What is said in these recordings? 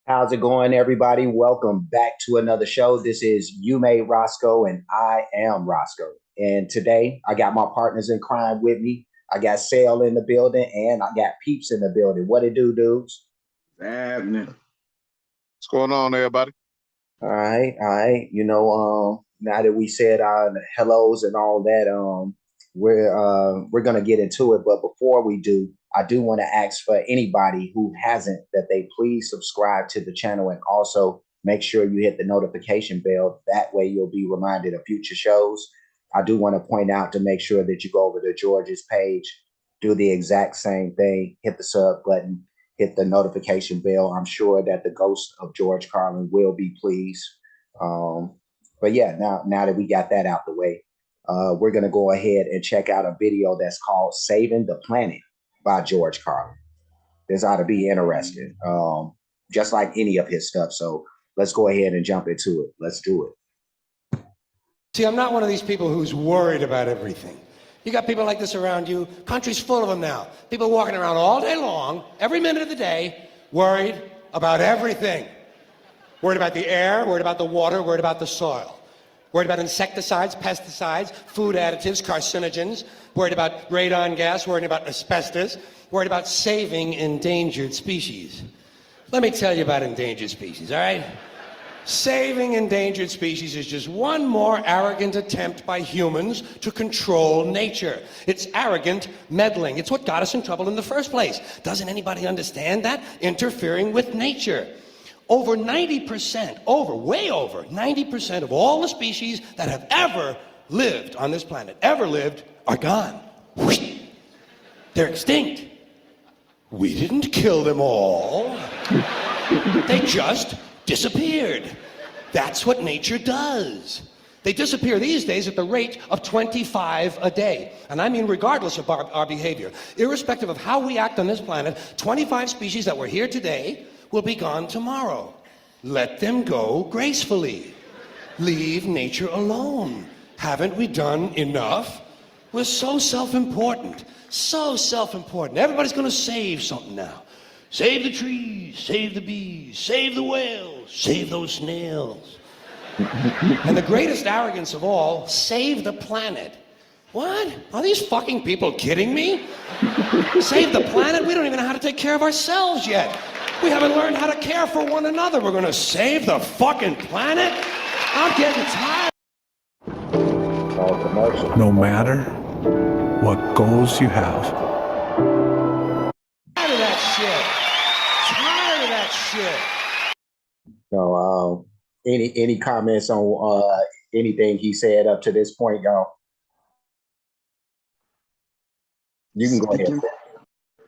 How's it going, everybody? Welcome back to another show. This is You Made Roscoe, and I am Roscoe. And today I got my partners in crime with me. I got Sale in the building, and I got Peeps in the building. What it do, dudes? Happening. What's going on, everybody? All right. Now that we said our hellos and all that, we're gonna get into it. But before we do, I do want to ask for anybody who hasn't that they please subscribe to the channel and also make sure you hit the notification bell. That way you'll be reminded of future shows. I do want to point out to make sure that you go over to George's page, do the exact same thing, hit the sub button, hit the notification bell. I'm sure that the ghost of George Carlin will be pleased. Um, but yeah, now that we got that out the way, we're gonna go ahead and check out a video that's called "Saving the Planet" by George Carlin. This ought to be interesting, just like any of his stuff. So let's go ahead and jump into it. Let's do it. See, I'm not one of these people who's worried about everything. You got people like this around you. Country's full of them now. People walking around all day long, every minute of the day, worried about everything. Worried about the air, worried about the water, worried about the soil. Worried about insecticides, pesticides, food additives, carcinogens. Worried about radon gas, worried about asbestos. Worried about saving endangered species. Let me tell you about endangered species, all right? Saving endangered species is just one more arrogant attempt by humans to control nature. It's arrogant meddling. It's what got us in trouble in the first place. Doesn't anybody understand that? Interfering with nature. Over 90%, way over 90% of all the species that have ever lived on this planet, are gone. They're extinct. We didn't kill them all. They just disappeared. That's what nature does. They disappear these days at the rate of 25 a day. And I mean regardless of our behavior. Irrespective of how we act on this planet, 25 species that were here today will be gone tomorrow. Let them go gracefully. Leave nature alone. Haven't we done enough? We're so self-important. So self-important. Everybody's gonna save something now. Save the trees, save the bees, save the whales, save those snails. And the greatest arrogance of all, save the planet. What? Are these fucking people kidding me? Save the planet? We don't even know how to take care of ourselves yet. We haven't learned how to care for one another. We're gonna save the fucking planet? I'm getting tired. No matter what goals you have. Tired of that shit. Tired of that shit. So, any comments on anything he said up to this point, y'all? You can go ahead.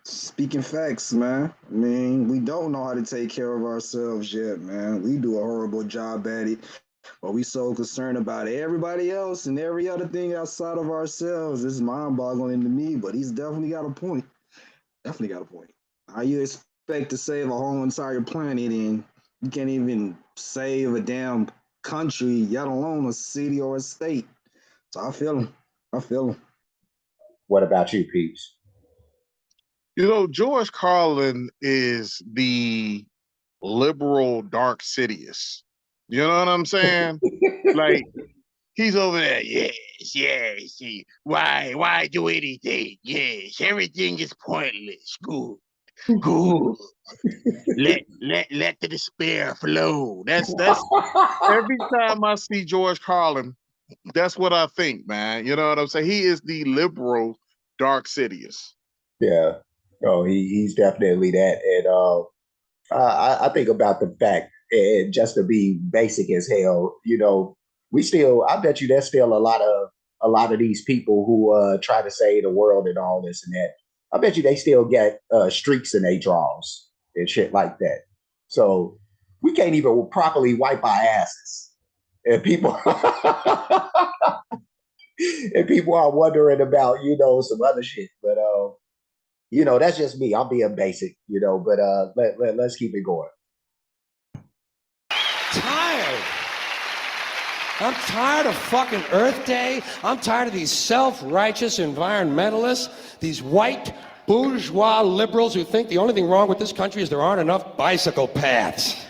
Speaking facts, man. I mean, we don't know how to take care of ourselves yet, man. We do a horrible job at it, but we so concerned about everybody else and every other thing outside of ourselves. It's mind-boggling to me, but he's definitely got a point. Definitely got a point. How you expect to save a whole entire planet and you can't even save a damn country, yet alone a city or a state? So I feel him. I feel him. What about you, Peeps? You know, George Carlin is the liberal Dark Sidious. You know what I'm saying? Like, he's over there. Yes. Why do anything? Yes, everything is pointless. Good. Let the despair flow. That's every time I see George Carlin, that's what I think, man. You know what I'm saying? He is the liberal Dark Sidious. Yeah. Oh, he's definitely that. And I think about the fact, and just to be basic as hell, I bet you there's still a lot of these people who try to save the world and all this and that. I bet you they still get streaks in their draws and shit like that. So we can't even properly wipe our asses. And people and people are wondering about, some other shit. But that's just me. I'm being basic, but let's keep it going. Tired. I'm tired of fucking Earth Day. I'm tired of these self-righteous environmentalists, these white bourgeois liberals who think the only thing wrong with this country is there aren't enough bicycle paths.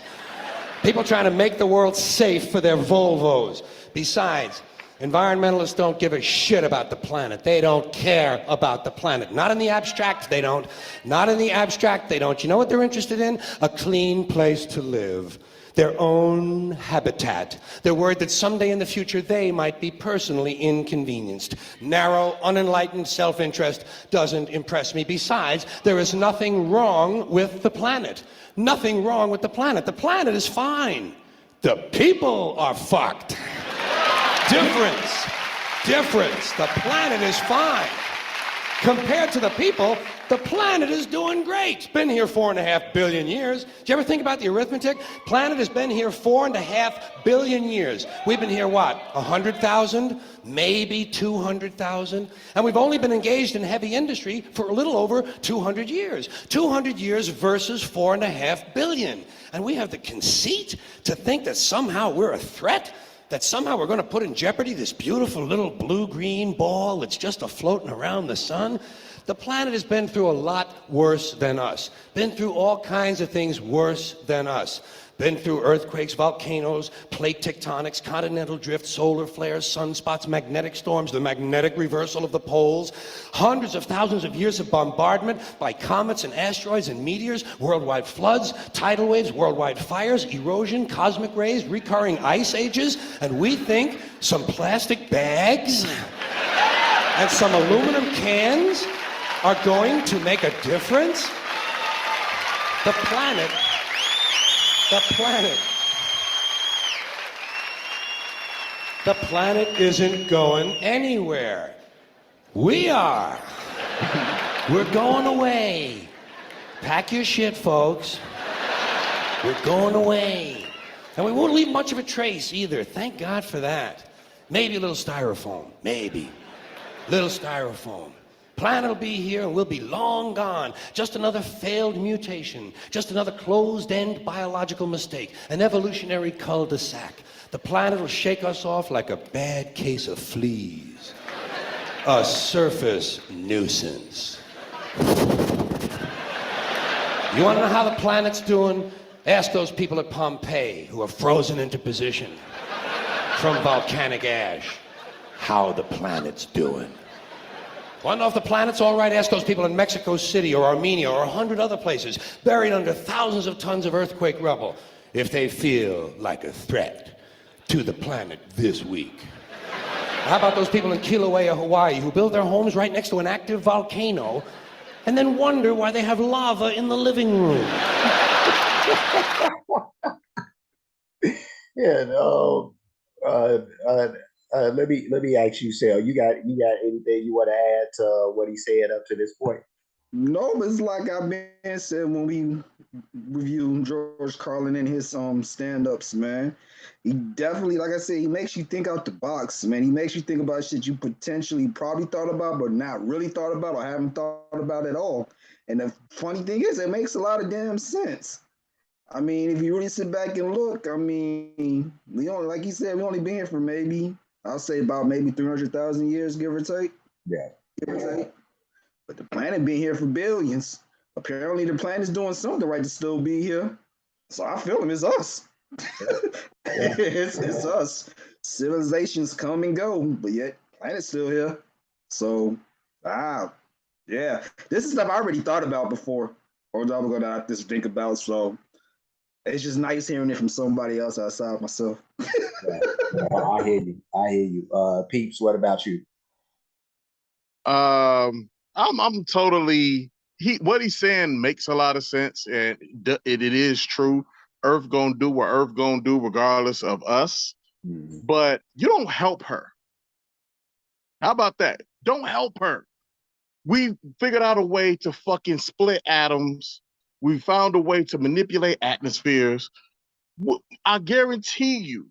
People trying to make the world safe for their Volvos. Besides, environmentalists don't give a shit about the planet. They don't care about the planet. Not in the abstract, they don't. Not in the abstract, they don't. You know what they're interested in? A clean place to live. Their own habitat. They're worried that someday in the future they might be personally inconvenienced. Narrow, unenlightened self-interest doesn't impress me. Besides, there is nothing wrong with the planet. Nothing wrong with the planet. The planet is fine. The people are fucked. Difference. The planet is fine. Compared to the people, the planet is doing great. It's been here 4.5 billion years. Did you ever think about the arithmetic? Planet has been here 4.5 billion years. We've been here, what, 100,000? Maybe 200,000? And we've only been engaged in heavy industry for a little over 200 years. 200 years versus 4.5 billion. And we have the conceit to think that somehow we're a threat? That somehow we're going to put in jeopardy this beautiful little blue-green ball that's just a-floating around the sun? The planet has been through a lot worse than us. Been through all kinds of things worse than us. Been through earthquakes, volcanoes, plate tectonics, continental drift, solar flares, sunspots, magnetic storms, the magnetic reversal of the poles, hundreds of thousands of years of bombardment by comets and asteroids and meteors, worldwide floods, tidal waves, worldwide fires, erosion, cosmic rays, recurring ice ages, and we think some plastic bags and some aluminum cans are going to make a difference? The planet isn't going anywhere. We are. We're going away. Pack your shit, folks. We're going away. And we won't leave much of a trace either. Thank God for that. Maybe a little styrofoam. Maybe. Little styrofoam. Planet will be here and we'll be long gone. Just another failed mutation. Just another closed-end biological mistake. An evolutionary cul-de-sac. The planet will shake us off like a bad case of fleas. A surface nuisance. You want to know how the planet's doing? Ask those people at Pompeii who are frozen into position from volcanic ash how the planet's doing. Want to know if the planet's all right? Ask those people in Mexico City or Armenia or 100 other places buried under thousands of tons of earthquake rubble if they feel like a threat to the planet this week. How about those people in Kilauea, Hawaii who build their homes right next to an active volcano and then wonder why they have lava in the living room? Yeah, no. Let me ask you, Sal. You got anything you want to add to what he said up to this point? No, but it's like I've been said when we review George Carlin and his stand-ups, man. He definitely, like I said, he makes you think out the box, man. He makes you think about shit you potentially probably thought about, but not really thought about or haven't thought about at all. And the funny thing is, it makes a lot of damn sense. I mean, if you really sit back and look, I mean, we only, like he said, we only been here for maybe, I'll say about maybe 300,000 years, give or take. Yeah. Give or take. But the planet been here for billions. Apparently the planet's doing something right to still be here. So I feel him, it's us. It's us. Civilizations come and go, but yet planet's still here. So, yeah. This is stuff I already thought about before. Or I'm gonna have to think about. So it's just nice hearing it from somebody else outside myself. Yeah. I hear you. Peeps, what about you? I'm totally what he's saying makes a lot of sense, and it is true. Earth gonna do what Earth gonna do regardless of us. Mm-hmm. But you don't help her. How about that? Don't help her. We figured out a way to fucking split atoms. We found a way to manipulate atmospheres. I guarantee you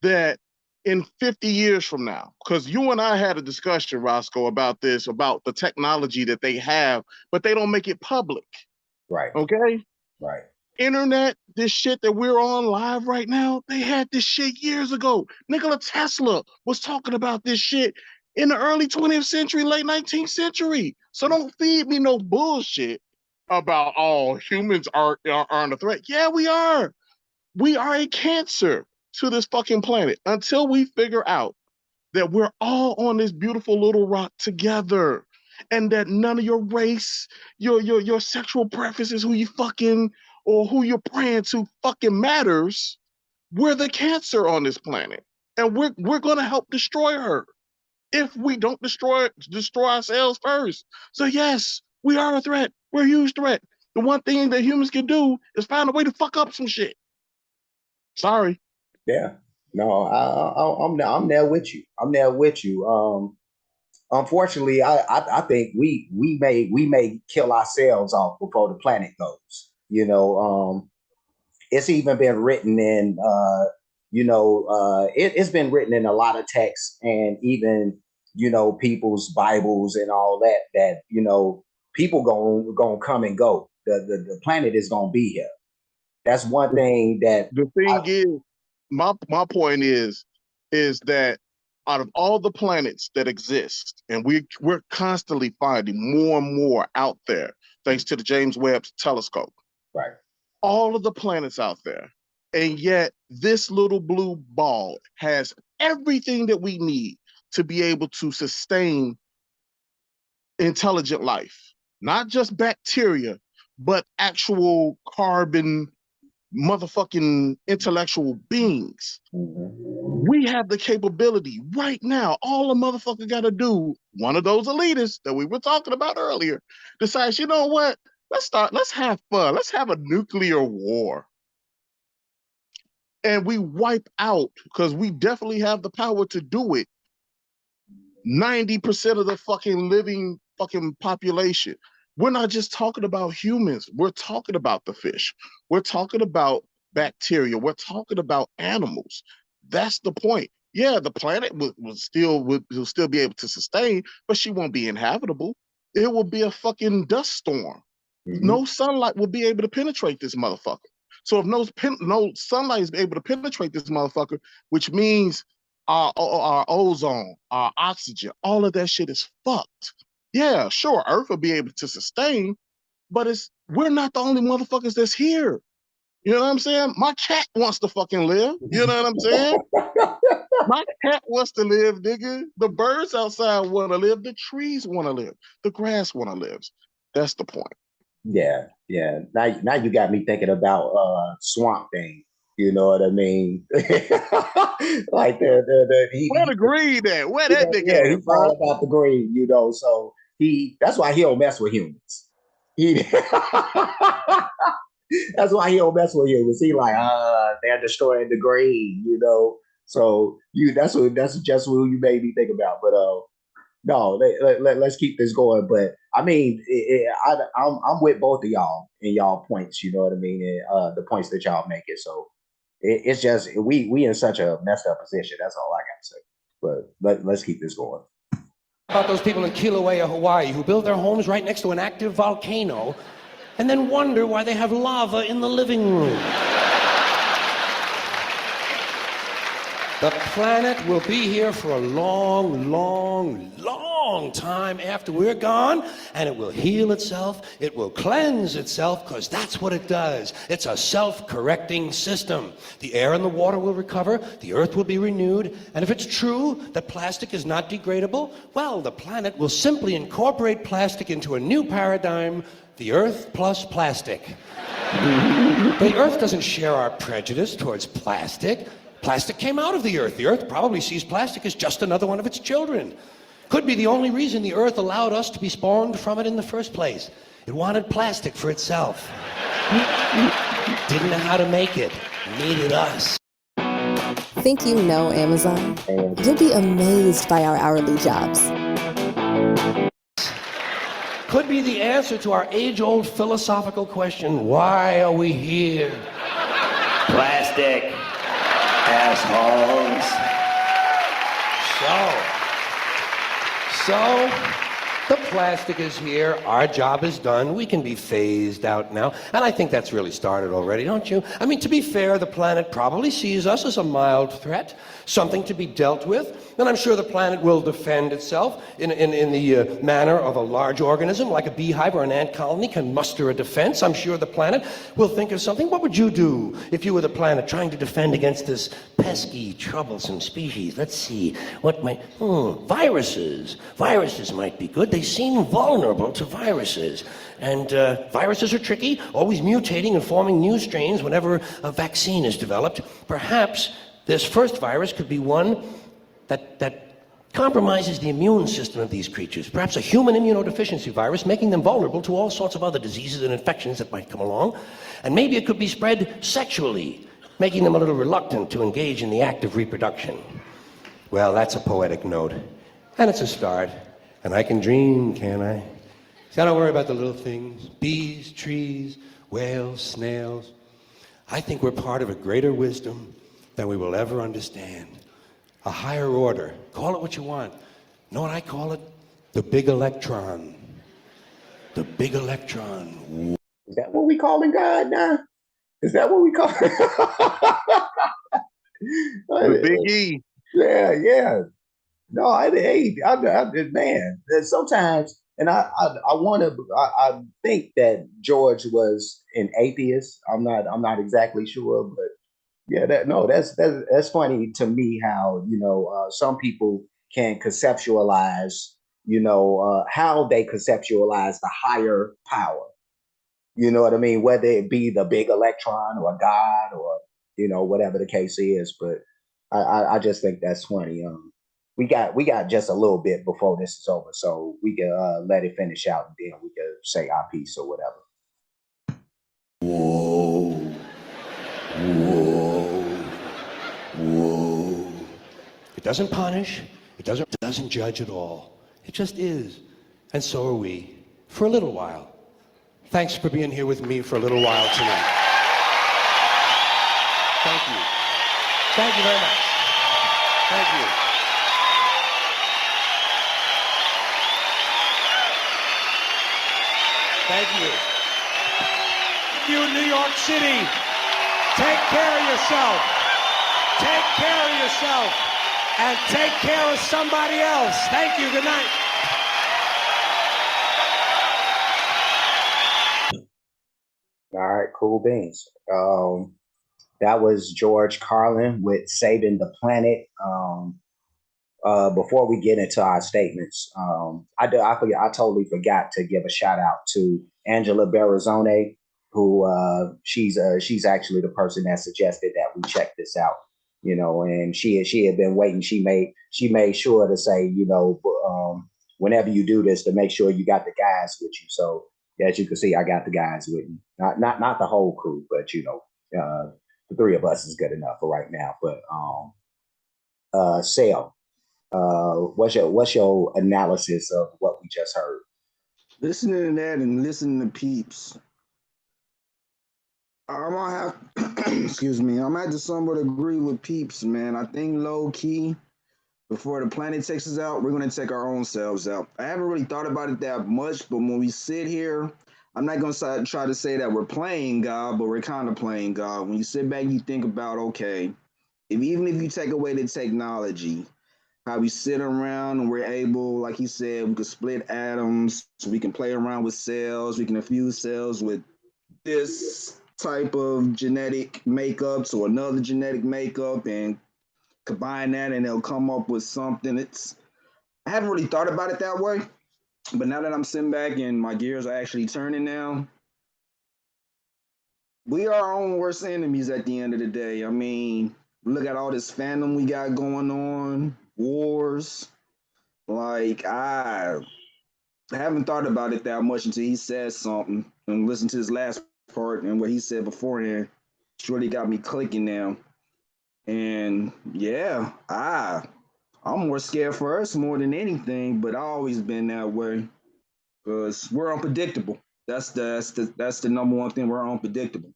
that in 50 years from now, because you and I had a discussion, Roscoe, about this, about the technology that they have, but they don't make it public. Right. Okay? Right. Internet, this shit that we're on live right now, they had this shit years ago. Nikola Tesla was talking about this shit in the early 20th century, late 19th century. So don't feed me no bullshit about, oh, humans aren't a threat. Yeah, we are. We are a cancer to this fucking planet until we figure out that we're all on this beautiful little rock together, and that none of your race, your sexual preferences, who you fucking or who you're praying to fucking matters. We're the cancer on this planet, and we're gonna help destroy her if we don't destroy ourselves first. So yes, we are a threat. We're a huge threat. The one thing that humans can do is find a way to fuck up some shit. Sorry. Yeah. No, I'm there with you. I'm there with you. Unfortunately, I think we may kill ourselves off before the planet goes. It's even been written in it's been written in a lot of texts, and even people's Bibles and all that people gonna come and go. The planet is gonna be here. That's one thing that The thing is, my point is that out of all the planets that exist, and we're constantly finding more and more out there, thanks to the James Webb Telescope, right. all of the planets out there, and yet this little blue ball has everything that we need to be able to sustain intelligent life, not just bacteria, but actual carbon motherfucking intellectual beings. Mm-hmm. We have the capability right now. All a motherfucker got to do, one of those elitists that we were talking about earlier, decides, you know what? Let's have fun. Let's have a nuclear war. And we wipe out, because we definitely have the power to do it, 90% of the fucking living fucking population. We're not just talking about humans. We're talking about the fish. We're talking about bacteria. We're talking about animals. That's the point. Yeah, the planet will still be able to sustain, but she won't be inhabitable. It will be a fucking dust storm. Mm-hmm. No sunlight will be able to penetrate this motherfucker. So if no sunlight is able to penetrate this motherfucker, which means our ozone, our oxygen, all of that shit is fucked. Yeah, sure, Earth will be able to sustain, but we're not the only motherfuckers that's here. You know what I'm saying? My cat wants to fucking live. You know what I'm saying? My cat wants to live, nigga. The birds outside want to live. The trees want to live. The grass want to live. That's the point. Yeah, yeah. Now you got me thinking about Swamp Thing. You know what I mean? Like Where the green at? Where that yeah, nigga at, he's bro? all about the green, so that's why he don't mess with humans. That's why he don't mess with humans. He like, they're destroying the green. So that's just what you made me think about. But no, let's keep this going. But I mean, I'm with both of y'all in y'all points. You know what I mean? And the points that y'all making. So it's just we in such a messed up position. That's all I got to say. But let's keep this going. About those people in Kilauea, Hawaii, who build their homes right next to an active volcano and then wonder why they have lava in the living room. The planet will be here for a long, long, long time after we're gone, and it will heal itself, it will cleanse itself, because that's what it does. It's a self-correcting system. The air and the water will recover, the earth will be renewed, and if it's true that plastic is not degradable, well, the planet will simply incorporate plastic into a new paradigm, the earth plus plastic. The earth doesn't share our prejudice towards plastic. Plastic came out of the earth. The earth probably sees plastic as just another one of its children. Could be the only reason the earth allowed us to be spawned from it in the first place. It wanted plastic for itself. Didn't know how to make it. Needed us. Think you know Amazon? You'll be amazed by our hourly jobs. Could be the answer to our age-old philosophical question, why are we here? Plastic. Assholes. So, The plastic is here. Our job is done. We can be phased out now. And I think that's really started already, don't you? I mean, to be fair, the planet probably sees us as a mild threat, something to be dealt with. And I'm sure the planet will defend itself in the manner of a large organism, like a beehive or an ant colony can muster a defense. I'm sure the planet will think of something. What would you do if you were the planet trying to defend against this pesky, troublesome species? Let's see. What might... viruses. Viruses might be good. They seem vulnerable to viruses. And viruses are tricky, always mutating and forming new strains whenever a vaccine is developed. Perhaps this first virus could be one that compromises the immune system of these creatures. Perhaps a human immunodeficiency virus, making them vulnerable to all sorts of other diseases and infections that might come along. And maybe it could be spread sexually, making them a little reluctant to engage in the act of reproduction. Well, that's a poetic note. And it's a start. And I can dream, can't I? See, I don't worry about the little things. Bees, trees, whales, snails. I think we're part of a greater wisdom than we will ever understand. A higher order. Call it what you want. Know what I call it? The big electron. The big electron. Is that what we calling God now? Is that what we call The Big E. Yeah, yeah. No, man. Sometimes, and I want to. I think that George was an atheist. I'm not exactly sure, but yeah, that's funny to me how some people can conceptualize how they conceptualize the higher power. You know what I mean? Whether it be the big electron or God or whatever the case is, but I just think that's funny. We got just a little bit before this is over, so we can let it finish out, and then we can say our piece or whatever. Whoa, whoa, whoa. It doesn't punish. It doesn't judge at all. It just is, and so are we, for a little while. Thanks for being here with me for a little while tonight. Thank you. Thank you very much. Thank you. Thank you. You, New York City, take care of yourself. Take care of yourself. And take care of somebody else. Thank you. Good night. All right, cool beans. That was George Carlin with Saving the Planet. Before we get into our statements, I totally forgot to give a shout out to Angela Barazone, who she's actually the person that suggested that we check this out. And she had been waiting. She made sure to say, whenever you do this, to make sure you got the guys with you. So as you can see, I got the guys with me. Not the whole crew, but the three of us is good enough for right now. But Cel, what's your analysis of what we just heard? Listening to that and listening to Peeps, I'm gonna have excuse me, I'm gonna have to somewhat agree with Peeps, man. I think low key, before the planet takes us out, we're gonna take our own selves out. I haven't really thought about it that much, but when we sit here, I'm not gonna try to say that we're playing God, but we're kind of playing God. When you sit back, you think about, okay, even if you take away the technology, how we sit around and we're able, like he said, we could split atoms, so we can play around with cells, we can infuse cells with this type of genetic makeup to another genetic makeup and combine that and they'll come up with something. I haven't really thought about it that way, but now that I'm sitting back and my gears are actually turning now, we are our own worst enemies at the end of the day. I mean, look at all this fandom we got going on, wars. Like, I haven't thought about it that much until he said something and listened to his last part and what he said beforehand. Surely got me clicking now. And yeah, I'm more scared for us more than anything, but I've always been that way because we're unpredictable. That's the number one thing. We're unpredictable.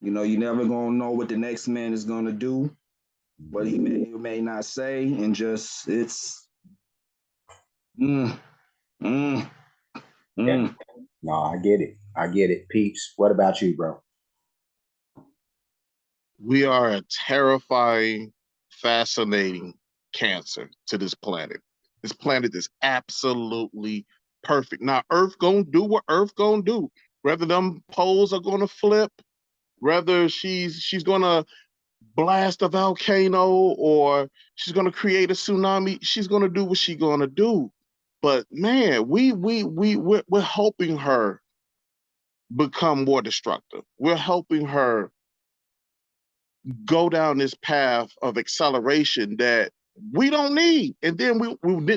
You never gonna know what the next man is gonna do, what he may or may not say, and just it's. Mm, Yeah. mm. No, I get it. I get it. Peeps, what about you, bro? We are a terrifying, fascinating cancer to this planet. This planet is absolutely perfect. Now, Earth gonna do what Earth gonna do. Whether them poles are gonna flip, whether she's gonna blast a volcano or she's gonna create a tsunami, she's gonna do what she's gonna do. But man, we're helping her become more destructive. We're helping her go down this path of acceleration that we don't need. And then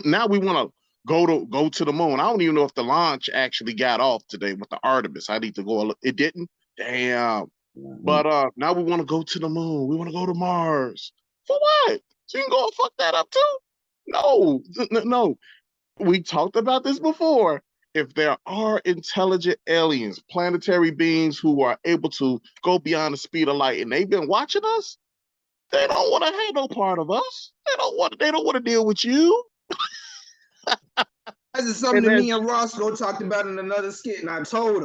now we want to go to the moon. I don't even know if the launch actually got off today with the Artemis. I need to go look. It didn't. Damn. Mm-hmm. But now we want to go to the moon. We want to go to Mars. For what? So you can go and fuck that up too? No, no. We talked about this before. If there are intelligent aliens, planetary beings who are able to go beyond the speed of light, and they've been watching us, they don't want to have no part of us. They don't want to deal with you. This is something And that then me and Roscoe talked about in another skit, and I told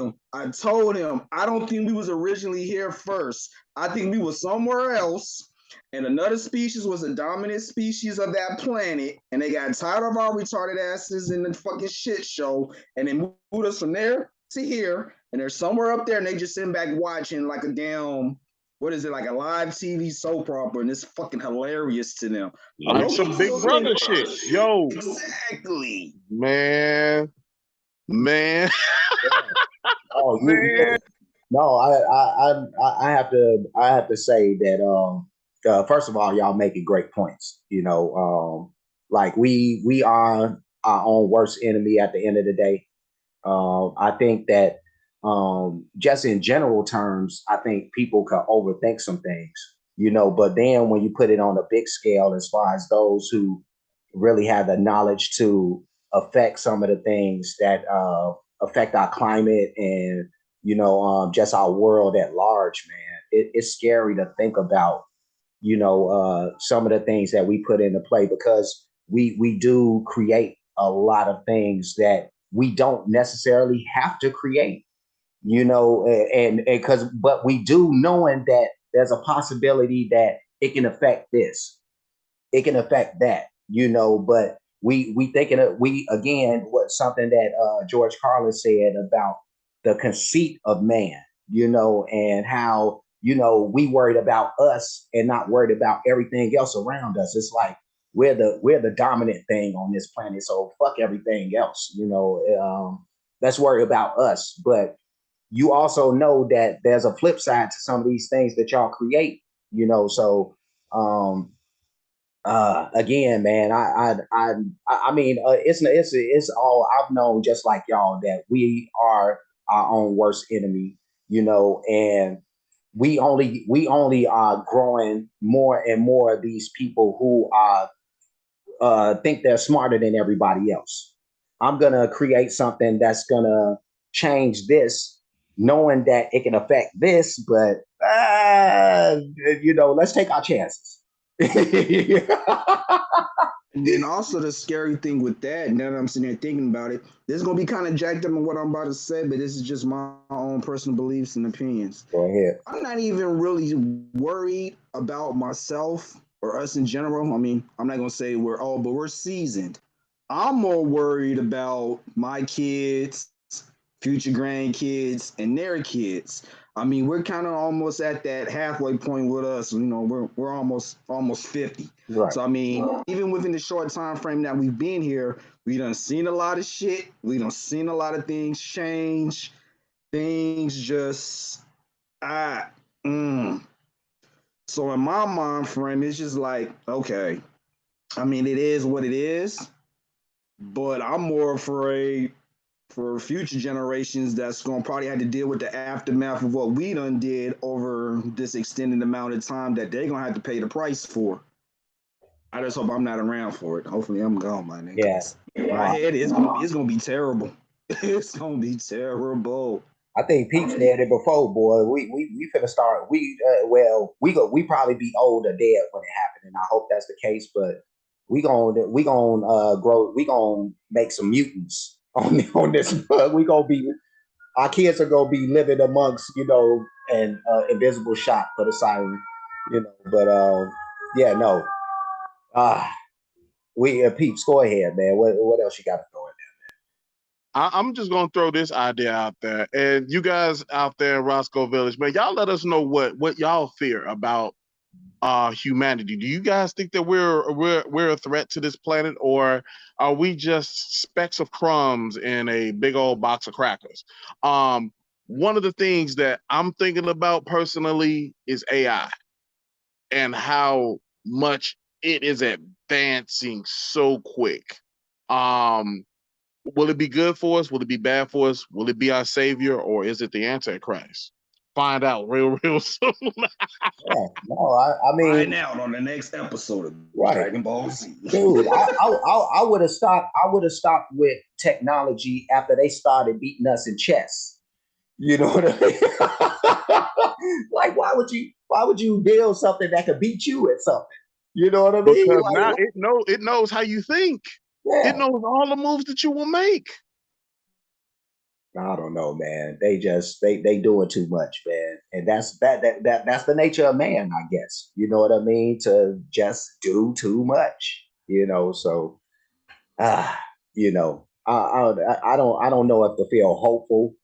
him, I don't think we was originally here first. I think we was somewhere else, and another species was a dominant species of that planet, and they got tired of our retarded asses in the fucking shit show, and they moved us from there to here, and they're somewhere up there, and they just sitting back watching like a damn, what is it, like a live TV soap opera, and it's fucking hilarious to them. I like don't some think Big Brother shit. Yo, exactly. man, man, Oh, man. no, I have to say that first of all, y'all making great points. Like we are our own worst enemy at the end of the day. I think that just in general terms, I think people can overthink some things, but then when you put it on a big scale, as far as those who really have the knowledge to affect some of the things that affect our climate and, just our world at large, man, it's scary to think about, some of the things that we put into play because we do create a lot of things that we don't necessarily have to create, and because but we do knowing that there's a possibility that it can affect this, it can affect that, but we thinking of we again what something that George Carlin said about the conceit of man, and how we worried about us and not worried about everything else around us. It's like we're the dominant thing on this planet, so fuck everything else. Let's worry about us. But you also know that there's a flip side to some of these things that y'all create. So um, again, man, I mean, it's all I've known, just like y'all, that we are our own worst enemy, and we only are growing more and more of these people who are think they're smarter than everybody else. I'm gonna create something that's gonna change this, knowing that it can affect this, but let's take our chances. And then also the scary thing with that, now that I'm sitting there thinking about it, this is gonna be kind of jacked up in what I'm about to say, but this is just my own personal beliefs and opinions. Go ahead. I'm not even really worried about myself or us in general. I mean, I'm not gonna say we're all, but we're seasoned. I'm more worried about my kids, future grandkids, and their kids. I mean, we're kind of almost at that halfway point with us. We're almost 50. Right. So I mean, even within the short time frame that we've been here, we done seen a lot of shit. We done seen a lot of things change. Things just ah mm. So in my mind frame, it's just like, okay, I mean, it is what it is, but I'm more afraid for future generations that's going to probably have to deal with the aftermath of what we done did over this extended amount of time that they're going to have to pay the price for. I just hope I'm not around for it. Hopefully I'm gone, my nigga. Yeah. In my head, it's gonna be terrible. It's gonna be terrible. I think Pete's said it before, boy. We finna start. We probably be old or dead when it happened, and I hope that's the case. But we gonna grow. We gonna make some mutants on this bug. We gonna be our kids are gonna be living amongst an invisible shot for the siren, But yeah, no. Ah, we Peeps, go ahead, man. What else you got to throw in I'm just gonna throw this idea out there, and you guys out there in Roscoe Village, man, y'all let us know what y'all fear about humanity. Do you guys think that we're a threat to this planet, or are we just specks of crumbs in a big old box of crackers? One of the things that I'm thinking about personally is AI and how much it is advancing so quick. Um, will it be good for us? Will it be bad for us? Will it be our savior, or is it the Antichrist? Find out real soon. there? Yeah, no, I Find mean, out on the next episode of right, Dragon Ball Z. dude. I would have stopped. I would have stopped with technology after they started beating us in chess. You know what I mean? Like, why would you build something that could beat you at something? You know what I mean? Because Like, now it knows how you think. It yeah. knows all the moves that you will make. I don't know, man. They doing too much, man. And that's the nature of man, I guess. You know what I mean? To just do too much. So ah, I don't know if to feel hopeful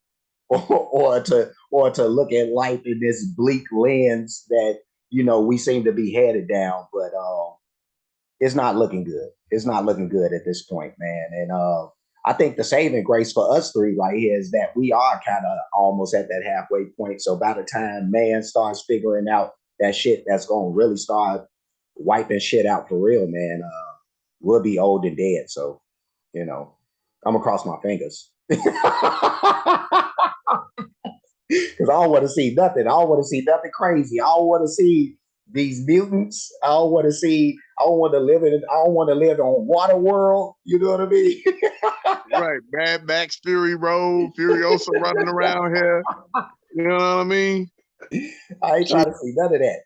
or to look at life in this bleak lens that we seem to be headed down, but it's not looking good. It's not looking good at this point, man. And I think the saving grace for us three right here is that we are kind of almost at that halfway point. So by the time man starts figuring out that shit that's going to really start wiping shit out for real, man, we'll be old and dead. So, I'm going to cross my fingers. Because I don't want to see nothing. I don't want to see nothing crazy. I don't want to see these mutants. I don't want to see. I don't want to live in. I don't want to live on Water World. You know what I mean? Right. Mad Max Fury Road, Furiosa running around here. You know what I mean? I ain't trying to see none of that.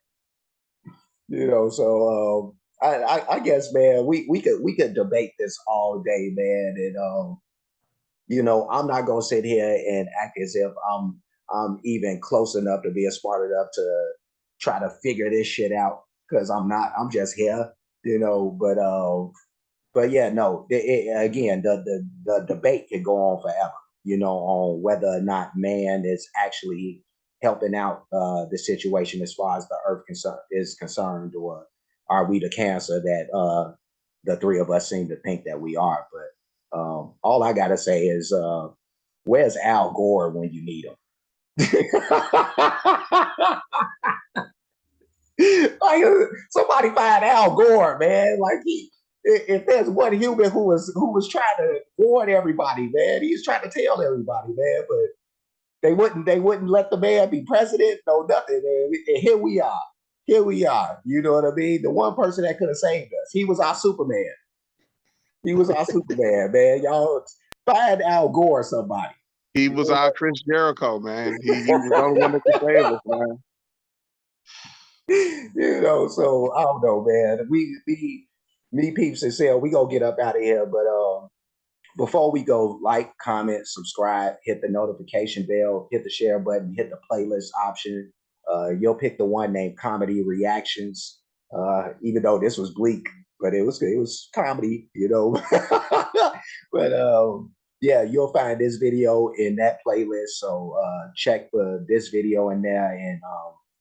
So I guess, man, we could debate this all day, man, and I'm not gonna sit here and act as if I'm even close enough to be smart enough to try to figure this shit out because I'm not. I'm just here, But yeah, no. Again, the debate can go on forever. On whether or not man is actually helping out the situation as far as the Earth is concerned, or are we the cancer that the three of us seem to think that we are? But all I gotta say is, where's Al Gore when you need him? Like, somebody find Al Gore, man. Like, if there's one human who was trying to warn everybody, man, he's trying to tell everybody, man, but they wouldn't let the man be president, no nothing, man. And here we are. Here we are. You know what I mean? The one person that could have saved us. He was our Superman. He was our Superman, man. Y'all find Al Gore, somebody. He You was know our Chris Jericho, man. He was the only one that could save us, man. So I don't know, man. Me, Peeps and Cel, we gonna get up out of here. But before we go, like, comment, subscribe, hit the notification bell, hit the share button, hit the playlist option. You'll pick the one named Comedy Reactions. Even though this was bleak, but it was comedy, But yeah, you'll find this video in that playlist. So check for this video in there and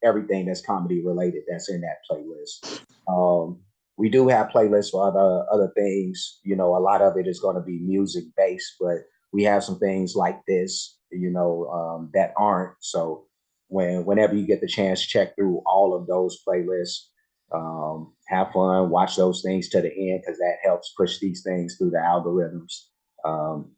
everything that's comedy related that's in that playlist. We do have playlists for other things. A lot of it is going to be music based, but we have some things like this, that aren't. So whenever you get the chance, check through all of those playlists. Have fun, watch those things to the end because that helps push these things through the algorithms. Um,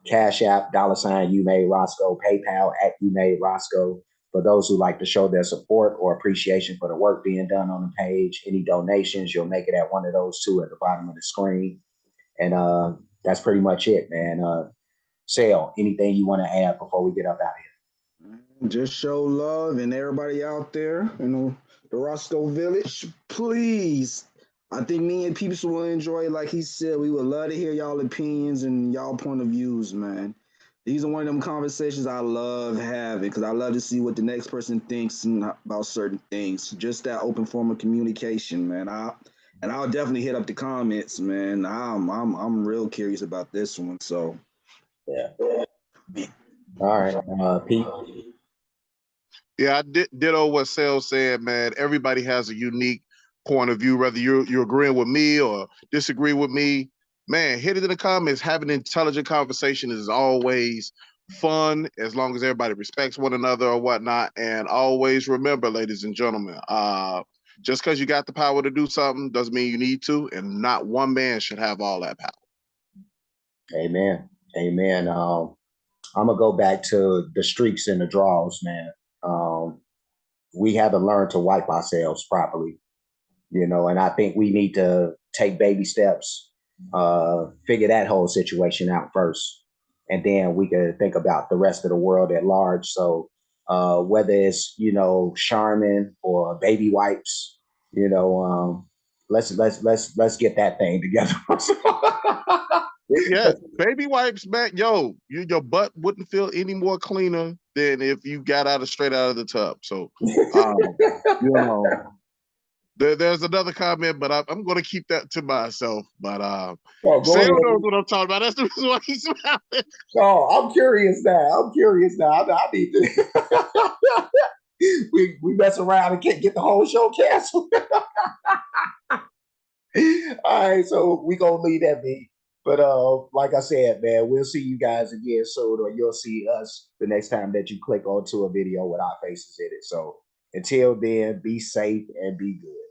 Cash App, $ you made Roscoe, PayPal at you made Roscoe. For those who like to show their support or appreciation for the work being done on the page, any donations, you'll make it at one of those two at the bottom of the screen. And that's pretty much it, man. Cel, anything you want to add before we get up out of here? Just show love and everybody out there, the Roscoe Village, please I think me and Peeps will enjoy it. Like he said, we would love to hear y'all opinions and y'all point of views, man. These are one of them conversations I love having because I love to see what the next person thinks about certain things. Just that open form of communication, man. I'll definitely hit up the comments, man. I'm real curious about this one. So Yeah. All right, Pete. Yeah, I ditto what Cel said, man. Everybody has a unique point of view, whether you're agreeing with me or disagree with me. Man, hit it in the comments. Having an intelligent conversation is always fun as long as everybody respects one another or whatnot. And always remember, ladies and gentlemen, just because you got the power to do something doesn't mean you need to, and not one man should have all that power. Amen. Amen. I'm gonna go back to the streaks and the draws, man. We haven't learned to wipe ourselves properly, and I think we need to take baby steps, figure that whole situation out first, and then we could think about the rest of the world at large. So whether it's Charmin or baby wipes, let's get that thing together. Yeah, baby wipes, man. Yo, your butt wouldn't feel any more cleaner than if you got straight out of the tub. So, you know, there's another comment, but I'm going to keep that to myself. But Oh, go Sam ahead. knows what I'm talking about. That's the reason why he's smiling. Oh, I'm curious now. I need to. we mess around and can't get the whole show canceled. All right, so we gonna leave that be. But like I said, man, we'll see you guys again soon, or you'll see us the next time that you click onto a video with our faces in it. So until then, be safe and be good.